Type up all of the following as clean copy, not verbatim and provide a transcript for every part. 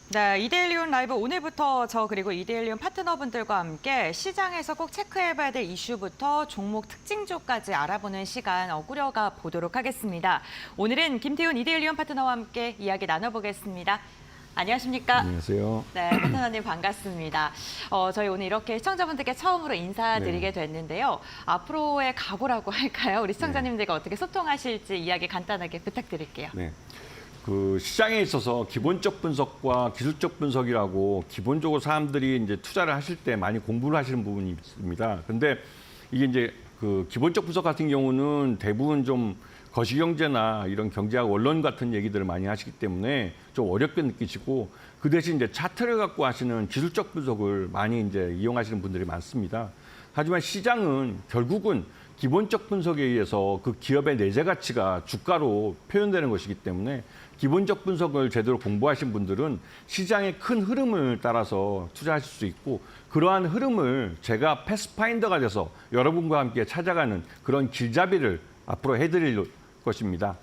네, 이데일리온 라이브 오늘부터 저 그리고 이데일리온 파트너분들과 함께 시장에서 꼭 체크해봐야 될 이슈부터 종목 특징주까지 알아보는 시간 꾸려가 보도록 하겠습니다. 오늘은 김태훈 이데일리온 파트너와 함께 이야기 나눠보겠습니다. 안녕하십니까? 안녕하세요. 네, 파트너님 반갑습니다. 저희 오늘 이렇게 시청자분들께 처음으로 인사드리게 됐는데요. 앞으로의 각오라고 할까요? 우리 시청자님들과 어떻게 소통하실지 이야기 간단하게 부탁드릴게요. 네. 그 시장에 있어서 기본적 분석과 기술적 분석이라고 기본적으로 사람들이 이제 투자를 하실 때 많이 공부를 하시는 부분이 있습니다. 근데 이게 이제 그 기본적 분석 같은 경우는 대부분 좀 거시경제나 이런 경제학 원론 같은 얘기들을 많이 하시기 때문에 좀 어렵게 느끼시고 그 대신 이제 차트를 갖고 하시는 기술적 분석을 많이 이제 이용하시는 분들이 많습니다. 하지만 시장은 결국은 기본적 분석에 의해서 그 기업의 내재 가치가 주가로 표현되는 것이기 때문에 기본적 분석을 제대로 공부하신 분들은 시장의 큰 흐름을 따라서 투자하실 수 있고 그러한 흐름을 제가 패스파인더가 돼서 여러분과 함께 찾아가는 그런 길잡이를 앞으로 해드릴 것입니다.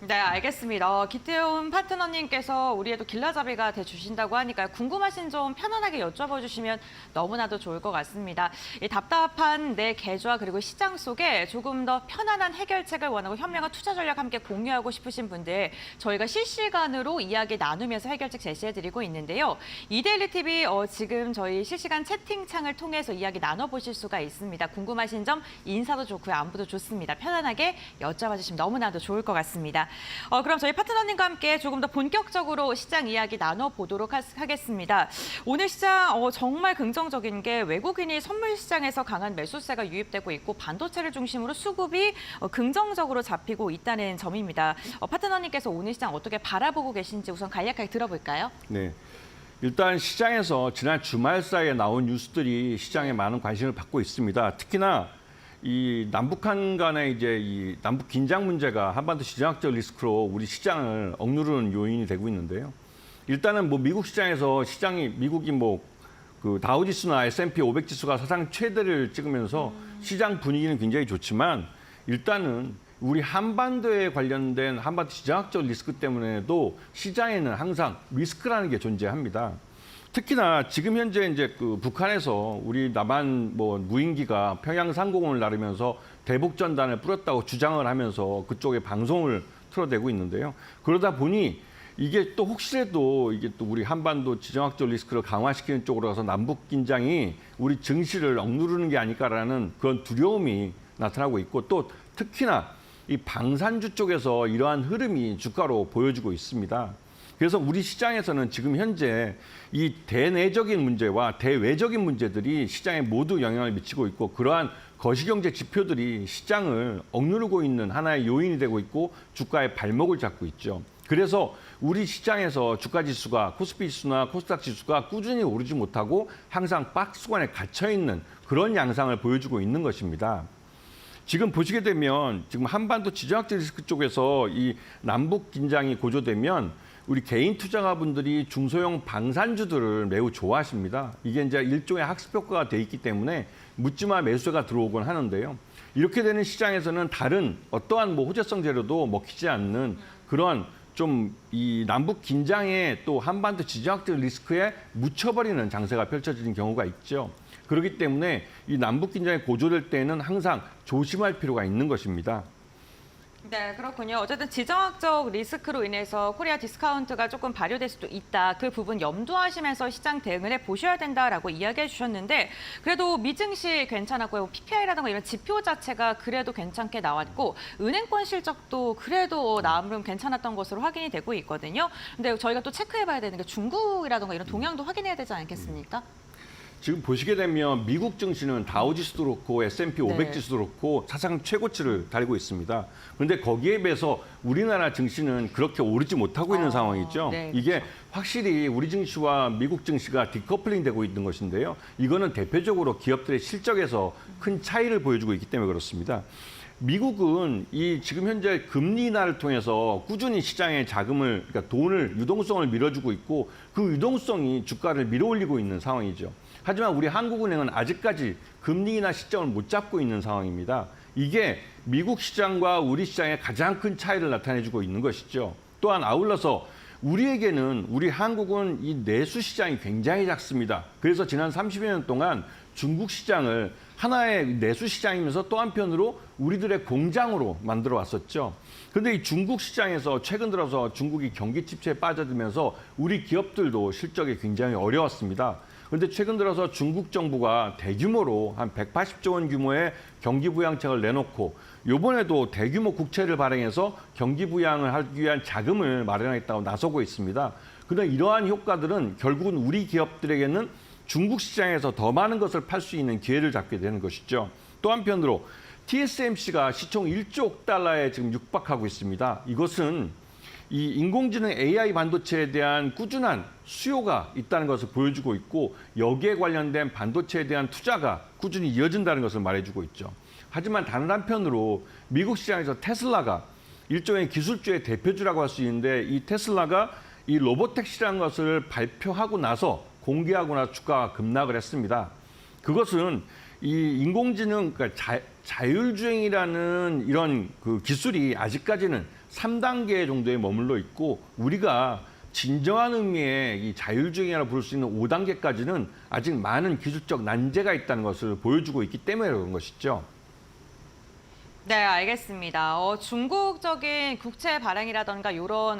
네, 알겠습니다. 기태훈 파트너님께서 우리의 또 길라잡이가 돼주신다고 하니까 궁금하신 점 편안하게 여쭤봐 주시면 너무나도 좋을 것 같습니다. 이 답답한 내 계좌 그리고 시장 속에 조금 더 편안한 해결책을 원하고 현명한 투자 전략 함께 공유하고 싶으신 분들 저희가 실시간으로 이야기 나누면서 해결책 제시해드리고 있는데요. 이데일리 TV 지금 저희 실시간 채팅창을 통해서 이야기 나눠보실 수가 있습니다. 궁금하신 점 인사도 좋고요. 안부도 좋습니다. 편안하게 여쭤봐 주시면 너무나도 좋을 것 같습니다. 그럼 저희 파트너님과 함께 조금 더 본격적으로 시장 이야기 나눠보도록 하겠습니다. 오늘 시장 정말 긍정적인 게 외국인이 선물 시장에서 강한 매수세가 유입되고 있고 반도체를 중심으로 수급이 긍정적으로 잡히고 있다는 점입니다. 파트너님께서 오늘 시장 어떻게 바라보고 계신지 우선 간략하게 들어볼까요? 네. 일단 시장에서 지난 주말 사이에 나온 뉴스들이 시장에 많은 관심을 받고 있습니다. 특히나 이 남북한 간의 이제 이 남북 긴장 문제가 한반도 지정학적 리스크로 우리 시장을 억누르는 요인이 되고 있는데요. 일단은 뭐 미국 시장에서 미국이 뭐 그 다우지수나 S&P 500 지수가 사상 최대를 찍으면서 시장 분위기는 굉장히 좋지만 일단은 우리 한반도에 관련된 한반도 지정학적 리스크 때문에도 시장에는 항상 리스크라는 게 존재합니다. 특히나 지금 현재 이제 그 북한에서 우리 남한 뭐 무인기가 평양 상공을 나르면서 대북 전단을 뿌렸다고 주장을 하면서 그쪽에 방송을 틀어대고 있는데요. 그러다 보니 이게 또 혹시라도 이게 또 우리 한반도 지정학적 리스크를 강화시키는 쪽으로 가서 남북 긴장이 우리 증시를 억누르는 게 아닐까라는 그런 두려움이 나타나고 있고 또 특히나 이 방산주 쪽에서 이러한 흐름이 주가로 보여지고 있습니다. 그래서 우리 시장에서는 지금 현재 이 대내적인 문제와 대외적인 문제들이 시장에 모두 영향을 미치고 있고 그러한 거시경제 지표들이 시장을 억누르고 있는 하나의 요인이 되고 있고 주가의 발목을 잡고 있죠. 그래서 우리 시장에서 주가 지수가 코스피 지수나 코스닥 지수가 꾸준히 오르지 못하고 항상 박스권에 갇혀 있는 그런 양상을 보여주고 있는 것입니다. 지금 보시게 되면 지금 한반도 지정학적 리스크 쪽에서 이 남북 긴장이 고조되면 우리 개인 투자가분들이 중소형 방산주들을 매우 좋아하십니다. 이게 이제 일종의 학습 효과가 돼 있기 때문에 묻지마 매수가 들어오곤 하는데요. 이렇게 되는 시장에서는 다른 어떠한 뭐 호재성 재료도 먹히지 않는 그런 좀 이 남북 긴장에 또 한반도 지정학적 리스크에 묻혀버리는 장세가 펼쳐지는 경우가 있죠. 그렇기 때문에 이 남북 긴장이 고조될 때는 항상 조심할 필요가 있는 것입니다. 네, 그렇군요. 어쨌든 지정학적 리스크로 인해서 코리아 디스카운트가 조금 발효될 수도 있다. 그 부분 염두하시면서 시장 대응을 해보셔야 된다라고 이야기해 주셨는데 그래도 미증시 괜찮았고요. PPI라든가 이런 지표 자체가 그래도 괜찮게 나왔고 은행권 실적도 그래도 나름 괜찮았던 것으로 확인이 되고 있거든요. 근데 저희가 또 체크해봐야 되는 게 중국이라든가 이런 동향도 확인해야 되지 않겠습니까? 지금 보시게 되면 미국 증시는 다우지수도 그렇고 S&P 500 지수도 그렇고 사상 최고치를 달고 있습니다. 그런데 거기에 비해서 우리나라 증시는 그렇게 오르지 못하고 있는 상황이죠. 네, 이게 확실히 우리 증시와 미국 증시가 디커플링 되고 있는 것인데요. 이거는 대표적으로 기업들의 실적에서 큰 차이를 보여주고 있기 때문에 그렇습니다. 미국은 이 지금 현재 금리 인하를 통해서 꾸준히 시장에 자금을, 그러니까 돈을, 유동성을 밀어주고 있고 그 유동성이 주가를 밀어올리고 있는 상황이죠. 하지만 우리 한국은행은 아직까지 금리 인하 시점을 못 잡고 있는 상황입니다. 이게 미국 시장과 우리 시장의 가장 큰 차이를 나타내주고 있는 것이죠. 또한 아울러서 우리에게는 우리 한국은 이 내수 시장이 굉장히 작습니다. 그래서 지난 30여 년 동안 중국 시장을 하나의 내수 시장이면서 또 한편으로 우리들의 공장으로 만들어 왔었죠. 그런데 이 중국 시장에서 최근 들어서 중국이 경기 침체에 빠져들면서 우리 기업들도 실적이 굉장히 어려웠습니다. 그런데 최근 들어서 중국 정부가 대규모로 한 180조 원 규모의 경기 부양책을 내놓고 이번에도 대규모 국채를 발행해서 경기 부양을 하기 위한 자금을 마련하겠다고 나서고 있습니다. 그런데 이러한 효과들은 결국은 우리 기업들에게는 중국 시장에서 더 많은 것을 팔 수 있는 기회를 잡게 되는 것이죠. 또 한편으로 TSMC가 시총 1조 달러에 지금 육박하고 있습니다. 이것은 이 인공지능 AI 반도체에 대한 꾸준한 수요가 있다는 것을 보여주고 있고 여기에 관련된 반도체에 대한 투자가 꾸준히 이어진다는 것을 말해주고 있죠. 하지만 다른 한편으로 미국 시장에서 테슬라가 일종의 기술주의 대표주라고 할 수 있는데 이 테슬라가 이 로보택시라는 것을 발표하고 나서 공개하고 나서 주가가 급락을 했습니다. 그것은 이 인공지능, 그러니까 자율주행이라는 이런 그 기술이 아직까지는 3단계 정도에 머물러 있고 우리가 진정한 의미의 이 자율주행이라고 부를 수 있는 5단계까지는 아직 많은 기술적 난제가 있다는 것을 보여주고 있기 때문에 그런 것이죠. 네, 알겠습니다. 중국적인 국채 발행이라던가 이런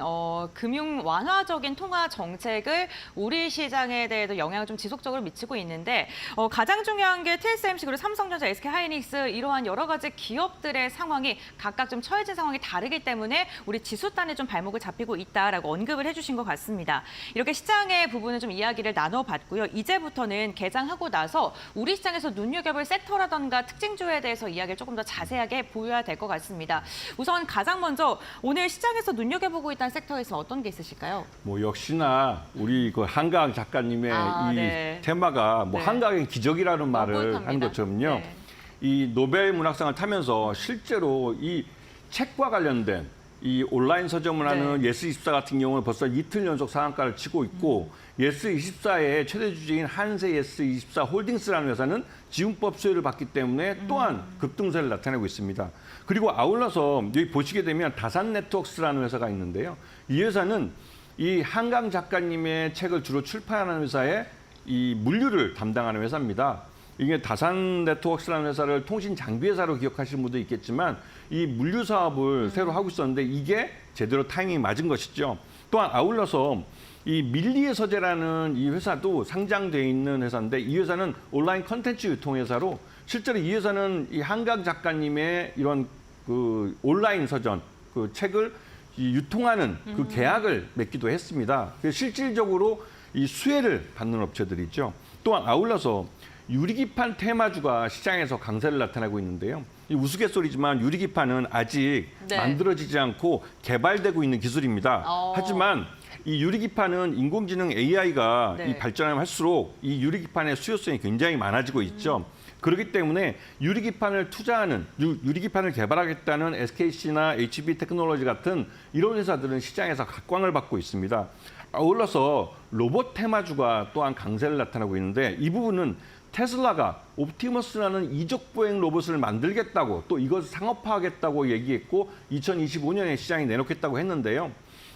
금융 완화적인 통화 정책을 우리 시장에 대해서 영향을 좀 지속적으로 미치고 있는데 가장 중요한 게 TSMC 그리고 삼성전자, SK하이닉스 이러한 여러 가지 기업들의 상황이 각각 좀 처해진 상황이 다르기 때문에 우리 지수단에 좀 발목을 잡히고 있다라고 언급을 해주신 것 같습니다. 이렇게 시장의 부분을 좀 이야기를 나눠봤고요. 이제부터는 개장하고 나서 우리 시장에서 눈여겨볼 섹터라던가 특징주에 대해서 이야기를 조금 더 자세하게 보여야 될 것 같습니다. 우선 가장 먼저 오늘 시장에서 눈여겨보고 있다는 섹터에서 어떤 게 있으실까요? 뭐 역시나 우리 그 한강 작가님의 이 네. 테마가 뭐 네. 한강의 기적이라는 말을 완벽합니다. 한 것처럼요. 네. 이 노벨 문학상을 타면서 실제로 이 책과 관련된 이 온라인 서점을 하는 네. 예스24 같은 경우는 벌써 이틀 연속 상한가를 치고 있고 예스24의 최대 주주인 한세 예스24 홀딩스라는 회사는 지분법 수혜를 받기 때문에 또한 급등세를 나타내고 있습니다. 그리고 아울러서 여기 보시게 되면 다산 네트워크스라는 회사가 있는데요. 이 회사는 이 한강 작가님의 책을 주로 출판하는 회사의 이 물류를 담당하는 회사입니다. 이게 다산 네트워크스라는 회사를 통신 장비 회사로 기억하시는 분도 있겠지만 이 물류 사업을 새로 하고 있었는데 이게 제대로 타이밍이 맞은 것이죠. 또한 아울러서 이 밀리의 서재라는 이 회사도 상장돼 있는 회사인데 이 회사는 온라인 컨텐츠 유통 회사로 실제로 이 회사는 이 한강 작가님의 이런 그 온라인 서전 그 책을 이 유통하는 그 계약을 맺기도 했습니다. 그래서 실질적으로 이 수혜를 받는 업체들이죠. 또한 아울러서 유리기판 테마주가 시장에서 강세를 나타내고 있는데요. 이 우스갯소리지만 유리기판은 아직 네. 만들어지지 않고 개발되고 있는 기술입니다. 하지만 이 유리기판은 인공지능 AI가 네. 이 발전하면 할수록 이 유리기판의 수요성이 굉장히 많아지고 있죠. 그렇기 때문에 유리기판을 투자하는, 유리기판을 개발하겠다는 SKC나 HB 테크놀로지 같은 이런 회사들은 시장에서 각광을 받고 있습니다. 아울러서 로봇 테마주가 또한 강세를 나타내고 있는데 이 부분은 테슬라가 옵티머스라는 이족 보행 로봇을 만들겠다고 또 이것을 상업화하겠다고 얘기했고 2025년에 시장에 내놓겠다고 했는데요.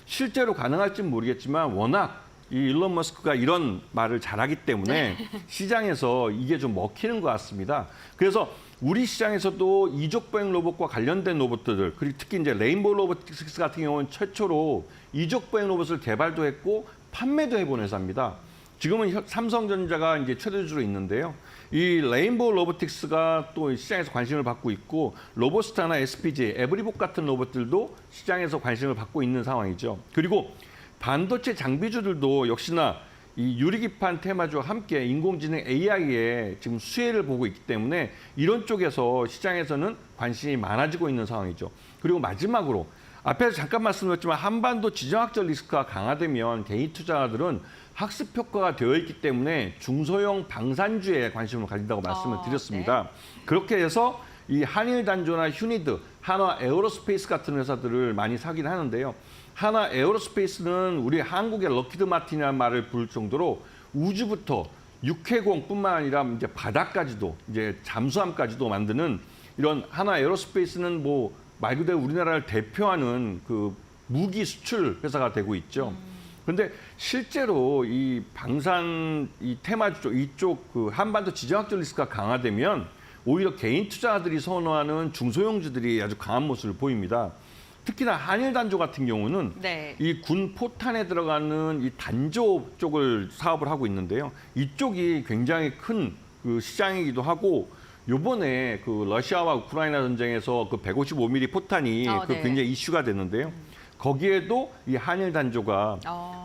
실제로 가능할지는 모르겠지만 워낙 이 일론 머스크가 이런 말을 잘하기 때문에 시장에서 이게 좀 먹히는 것 같습니다. 그래서 우리 시장에서도 이족 보행 로봇과 관련된 로봇들 그리고 특히 이제 레인보우 로보틱스 같은 경우는 최초로 이족 보행 로봇을 개발도 했고 판매도 해본 회사입니다. 지금은 삼성전자가 이제 최대주로 있는데요. 이 레인보우 로보틱스가 또 시장에서 관심을 받고 있고 로보스타나 SPG, 에브리복 같은 로봇들도 시장에서 관심을 받고 있는 상황이죠. 그리고 반도체 장비주들도 역시나 이 유리기판 테마주와 함께 인공지능 AI에 지금 수혜를 보고 있기 때문에 이런 쪽에서 시장에서는 관심이 많아지고 있는 상황이죠. 그리고 마지막으로 앞에서 잠깐 말씀드렸지만 한반도 지정학적 리스크가 강화되면 개인 투자자들은 학습 효과가 되어 있기 때문에 중소형 방산주에 관심을 가진다고 말씀을 드렸습니다. 네. 그렇게 해서 이 한일 단조나 휴니드, 한화 에어로스페이스 같은 회사들을 많이 사긴 하는데요. 한화 에어로스페이스는 우리 한국의 럭키드 마틴이라는 말을 부를 정도로 우주부터 육해공뿐만 아니라 이제 바다까지도 이제 잠수함까지도 만드는 이런 한화 에어로스페이스는 뭐 말 그대로 우리나라를 대표하는 그 무기 수출 회사가 되고 있죠. 그런데 실제로 이 방산 이 테마주 쪽 이쪽 그 한반도 지정학적 리스크가 강화되면 오히려 개인 투자자들이 선호하는 중소형주들이 아주 강한 모습을 보입니다. 특히나 한일 단조 같은 경우는 네. 이 군 포탄에 들어가는 이 단조 쪽을 사업을 하고 있는데요. 이쪽이 굉장히 큰 그 시장이기도 하고 요번에 그 러시아와 우크라이나 전쟁에서 그 155mm 포탄이 그 네. 굉장히 이슈가 됐는데요. 거기에도 이 한일 단조가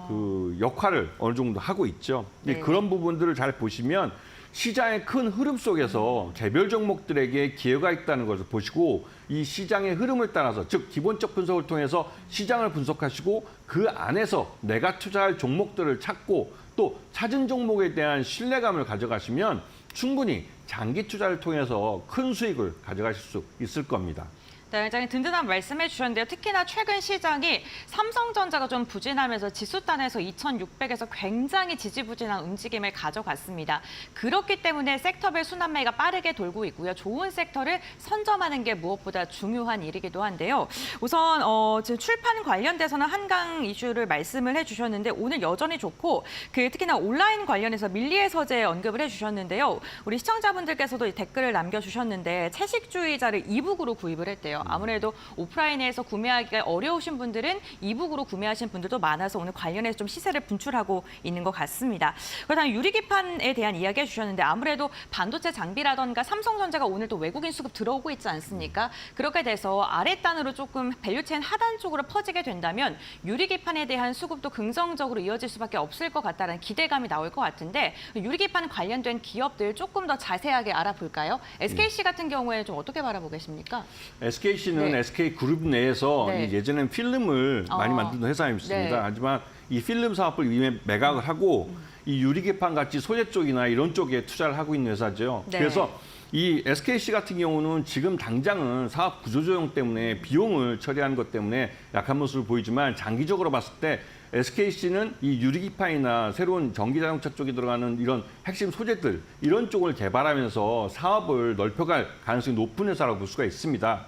그 역할을 어느 정도 하고 있죠. 네. 그런 부분들을 잘 보시면 시장의 큰 흐름 속에서 개별 종목들에게 기회가 있다는 것을 보시고 이 시장의 흐름을 따라서 즉 기본적 분석을 통해서 시장을 분석하시고 그 안에서 내가 투자할 종목들을 찾고 또 찾은 종목에 대한 신뢰감을 가져가시면 충분히 장기 투자를 통해서 큰 수익을 가져가실 수 있을 겁니다. 네, 굉장히 든든한 말씀해 주셨는데요. 특히나 최근 시장이 삼성전자가 좀 부진하면서 지수단에서 2,600에서 굉장히 지지부진한 움직임을 가져갔습니다. 그렇기 때문에 섹터별 순환매가 빠르게 돌고 있고요. 좋은 섹터를 선점하는 게 무엇보다 중요한 일이기도 한데요. 우선 지금 출판 관련돼서는 한강 이슈를 말씀을 해주셨는데 오늘 여전히 좋고 특히나 온라인 관련해서 밀리의 서재 언급을 해주셨는데요. 우리 시청자분들께서도 댓글을 남겨주셨는데 채식주의자를 이북으로 구입을 했대요. 아무래도 오프라인에서 구매하기가 어려우신 분들은 이북으로 구매하신 분들도 많아서 오늘 관련해서 좀 시세를 분출하고 있는 것 같습니다. 그다음 유리기판에 대한 이야기 해주셨는데 아무래도 반도체 장비라던가 삼성전자가 오늘 또 외국인 수급 들어오고 있지 않습니까? 그렇게 돼서 아랫단으로 조금 밸류체인 하단 쪽으로 퍼지게 된다면 유리기판에 대한 수급도 긍정적으로 이어질 수밖에 없을 것 같다는 기대감이 나올 것 같은데 유리기판 관련된 기업들 조금 더 자세하게 알아볼까요? SKC 같은 경우에는 좀 어떻게 바라보고 계십니까? SKC는 네. SK그룹 내에서 네. 예전엔 필름을 많이 만드는 회사였습니다. 네. 하지만 이 필름 사업을 이미 매각을 하고 이 유리기판 같이 소재 쪽이나 이런 쪽에 투자를 하고 있는 회사죠. 네. 그래서 이 SKC 같은 경우는 지금 당장은 사업 구조조정 때문에 비용을 처리하는 것 때문에 약한 모습을 보이지만 장기적으로 봤을 때 SKC는 이 유리기판이나 새로운 전기자동차 쪽에 들어가는 이런 핵심 소재들 이런 쪽을 개발하면서 사업을 넓혀갈 가능성이 높은 회사라고 볼 수가 있습니다.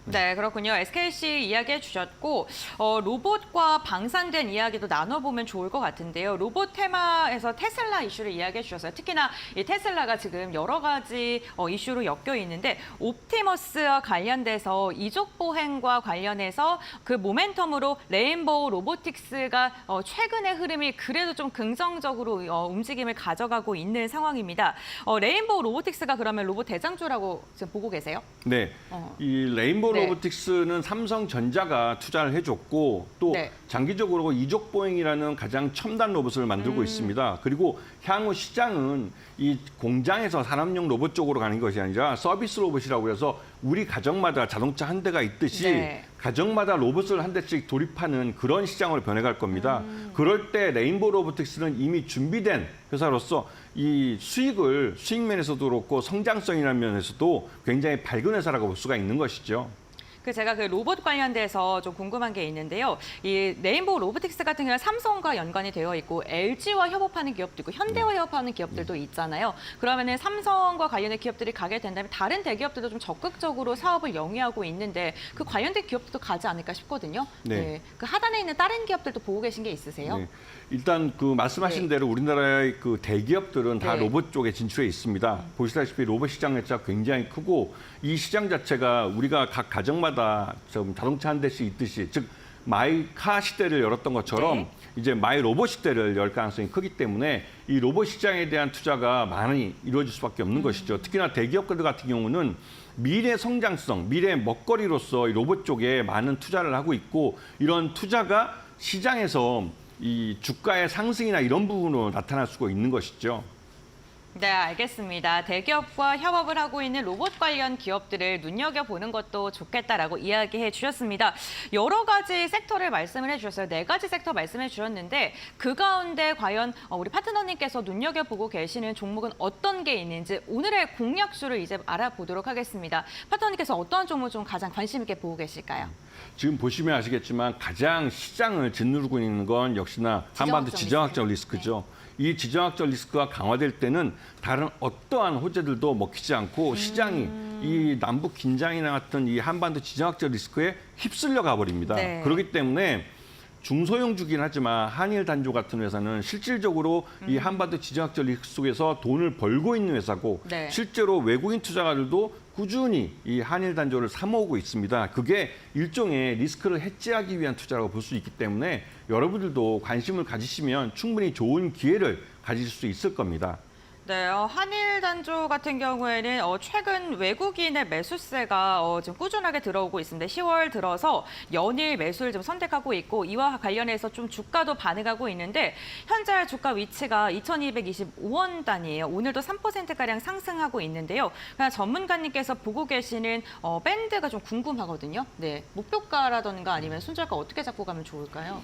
네, 그렇군요. SKC 이야기해 주셨고 로봇과 방산된 이야기도 나눠보면 좋을 것 같은데요. 로봇 테마에서 테슬라 이슈를 이야기해 주셨어요. 특히나 이 테슬라가 지금 여러 가지 이슈로 엮여 있는데 옵티머스와 관련돼서 이족 보행과 관련해서 그 모멘텀으로 레인보우 로보틱스가 최근의 흐름이 그래도 좀 긍정적으로 움직임을 가져가고 있는 상황입니다. 레인보우 로보틱스가 그러면 로봇 대장주라고 지금 보고 계세요? 네, 이 레인보우 네. 로보틱스는 삼성전자가 투자를 해줬고 또 네. 장기적으로 이족 보행이라는 가장 첨단 로봇을 만들고 있습니다. 그리고 향후 시장은 이 공장에서 산업용 로봇 쪽으로 가는 것이 아니라 서비스 로봇이라고 해서 우리 가정마다 자동차 한 대가 있듯이 네. 가정마다 로봇을 한 대씩 도입하는 그런 시장으로 변해갈 겁니다. 그럴 때 레인보우 로보틱스는 이미 준비된 회사로서 이 수익 면에서도 그렇고 성장성이라는 면에서도 굉장히 밝은 회사라고 볼 수가 있는 것이죠. 제가 그 로봇 관련돼서 좀 궁금한 게 있는데요. 이 레인보우 로보틱스 같은 경우는 삼성과 연관이 되어 있고 LG와 협업하는 기업도 있고 현대와 협업하는 기업들도 있잖아요. 그러면은 삼성과 관련된 기업들이 가게 된다면 다른 대기업들도 좀 적극적으로 사업을 영위하고 있는데 그 관련된 기업들도 가지 않을까 싶거든요. 네. 그 하단에 있는 다른 기업들도 보고 계신 게 있으세요? 네. 일단 그 말씀하신 대로 우리나라의 그 대기업들은 다 네. 로봇 쪽에 진출해 있습니다. 보시다시피 로봇 시장 자체가 굉장히 크고 이 시장 자체가 우리가 각 가정마다 좀 자동차 한 대씩 있듯이 즉 마이카 시대를 열었던 것처럼 네. 이제 마이 로봇 시대를 열 가능성이 크기 때문에 이 로봇 시장에 대한 투자가 많이 이루어질 수밖에 없는 것이죠. 특히나 대기업들 같은 경우는 미래 성장성, 미래 먹거리로서 이 로봇 쪽에 많은 투자를 하고 있고 이런 투자가 시장에서 이 주가의 상승이나 이런 부분으로 나타날 수가 있는 것이죠. 네, 알겠습니다. 대기업과 협업을 하고 있는 로봇 관련 기업들을 눈여겨보는 것도 좋겠다라고 이야기해 주셨습니다. 여러 가지 섹터를 말씀을 해주셨어요. 4가지 섹터 말씀해 주셨는데 그 가운데 과연 우리 파트너님께서 눈여겨보고 계시는 종목은 어떤 게 있는지 오늘의 공략수를 이제 알아보도록 하겠습니다. 파트너님께서 어떤 종목 좀 가장 관심 있게 보고 계실까요? 지금 보시면 아시겠지만 가장 시장을 짓누르고 있는 건 역시나 한반도 지정학적 리스크죠. 이 지정학적 리스크가 강화될 때는 다른 어떠한 호재들도 먹히지 않고 시장이 이 남북 긴장이나 같은 이 한반도 지정학적 리스크에 휩쓸려 가버립니다. 네. 그렇기 때문에 중소형주긴 하지만 한일 단조 같은 회사는 실질적으로 이 한반도 지정학적 리스크 속에서 돈을 벌고 있는 회사고 네. 실제로 외국인 투자가들도 꾸준히 이 한일 단조를 사모으고 있습니다. 그게 일종의 리스크를 해지하기 위한 투자라고 볼 수 있기 때문에 여러분들도 관심을 가지시면 충분히 좋은 기회를 가질 수 있을 겁니다. 네, 한일 단조 같은 경우에는 최근 외국인의 매수세가 지금 꾸준하게 들어오고 있습니다. 10월 들어서 연일 매수를 좀 선택하고 있고 이와 관련해서 좀 주가도 반응하고 있는데 현재 주가 위치가 2,225원 단위예요. 오늘도 3%가량 상승하고 있는데요. 그냥 전문가님께서 보고 계시는 밴드가 좀 궁금하거든요. 네, 목표가라던가 아니면 손절가 어떻게 잡고 가면 좋을까요?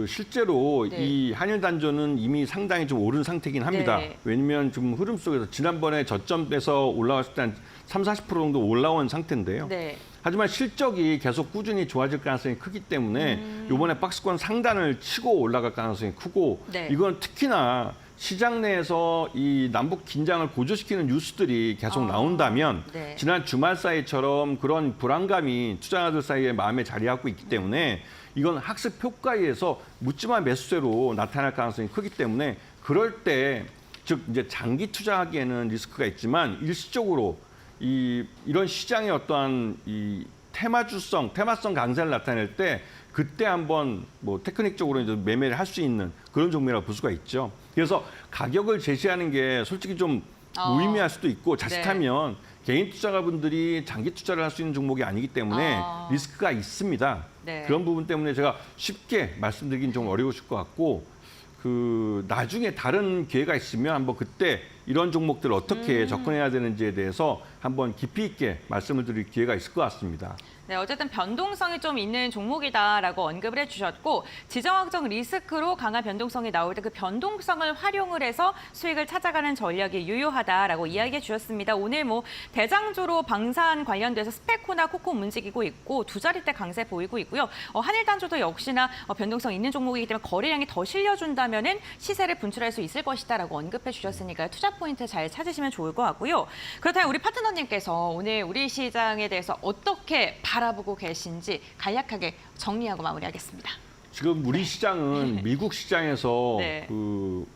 실제로 네. 이 한일 단조는 이미 상당히 좀 오른 상태이긴 합니다. 네. 왜냐하면 지금 흐름 속에서 지난번에 저점에서 올라왔을 때 한 30, 40% 정도 올라온 상태인데요. 네. 하지만 실적이 계속 꾸준히 좋아질 가능성이 크기 때문에 이번에 박스권 상단을 치고 올라갈 가능성이 크고 네. 이건 특히나 시장 내에서 이 남북 긴장을 고조시키는 뉴스들이 계속 나온다면 네. 지난 주말 사이처럼 그런 불안감이 투자자들 사이에 마음에 자리하고 있기 때문에 이건 학습 효과에 의해서 묻지마 매수세로 나타날 가능성이 크기 때문에 그럴 때 즉 이제 장기 투자하기에는 리스크가 있지만 일시적으로 이런 시장의 어떠한 이 테마성 강세를 나타낼 때 그때 한번 뭐 테크닉적으로 이제 매매를 할 수 있는 그런 종목이라고 볼 수가 있죠. 그래서 가격을 제시하는 게 솔직히 좀 무의미할 수도 있고 자칫하면 개인 투자가분들이 장기 투자를 할 수 있는 종목이 아니기 때문에 리스크가 있습니다. 네. 그런 부분 때문에 제가 쉽게 말씀드리긴 좀 어려우실 것 같고 나중에 다른 기회가 있으면 한번 그때 이런 종목들을 어떻게 접근해야 되는지에 대해서 한번 깊이 있게 말씀을 드릴 기회가 있을 것 같습니다. 네, 어쨌든 변동성이 좀 있는 종목이다라고 언급을 해주셨고 지정학적 리스크로 강한 변동성이 나올 때 그 변동성을 활용을 해서 수익을 찾아가는 전략이 유효하다라고 이야기해 주셨습니다. 오늘 뭐 대장주로 방산 관련돼서 스페코나 코콤 움직이고 있고 두 자릿대 강세 보이고 있고요. 한일 단조도 역시나 변동성 있는 종목이기 때문에 거래량이 더 실려준다면은 시세를 분출할 수 있을 것이다라고 언급해 주셨으니까요. 투자 포인트 잘 찾으시면 좋을 것 같고요. 그렇다면 우리 파트너님께서 오늘 우리 시장에 대해서 어떻게 바라보고 계신지 간략하게 정리하고 마무리하겠습니다. 지금 우리 시장은 미국 시장에서 네.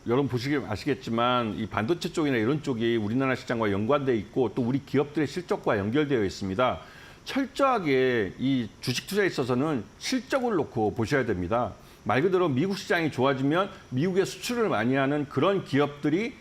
여러분 보시면 아시겠지만 이 반도체 쪽이나 이런 쪽이 우리나라 시장과 연관돼 있고 또 우리 기업들의 실적과 연결되어 있습니다. 철저하게 이 주식 투자에 있어서는 실적을 놓고 보셔야 됩니다. 말 그대로 미국 시장이 좋아지면 미국에 수출을 많이 하는 그런 기업들이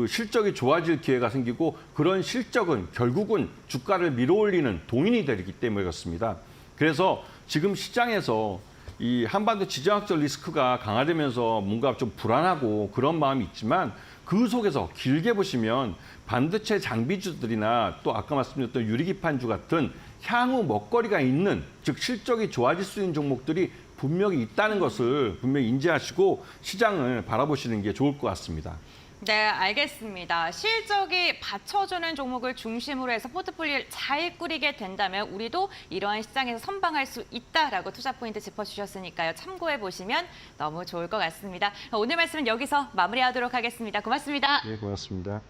실적이 좋아질 기회가 생기고 그런 실적은 결국은 주가를 밀어올리는 동인이 되기 때문에 그렇습니다. 그래서 지금 시장에서 이 한반도 지정학적 리스크가 강화되면서 뭔가 좀 불안하고 그런 마음이 있지만 그 속에서 길게 보시면 반도체 장비주들이나 또 아까 말씀드렸던 유리기판주 같은 향후 먹거리가 있는 즉 실적이 좋아질 수 있는 종목들이 분명히 있다는 것을 분명히 인지하시고 시장을 바라보시는 게 좋을 것 같습니다. 네, 알겠습니다. 실적이 받쳐주는 종목을 중심으로 해서 포트폴리오를 잘 꾸리게 된다면 우리도 이러한 시장에서 선방할 수 있다라고 투자 포인트 짚어주셨으니까요. 참고해 보시면 너무 좋을 것 같습니다. 오늘 말씀은 여기서 마무리하도록 하겠습니다. 고맙습니다. 네, 고맙습니다.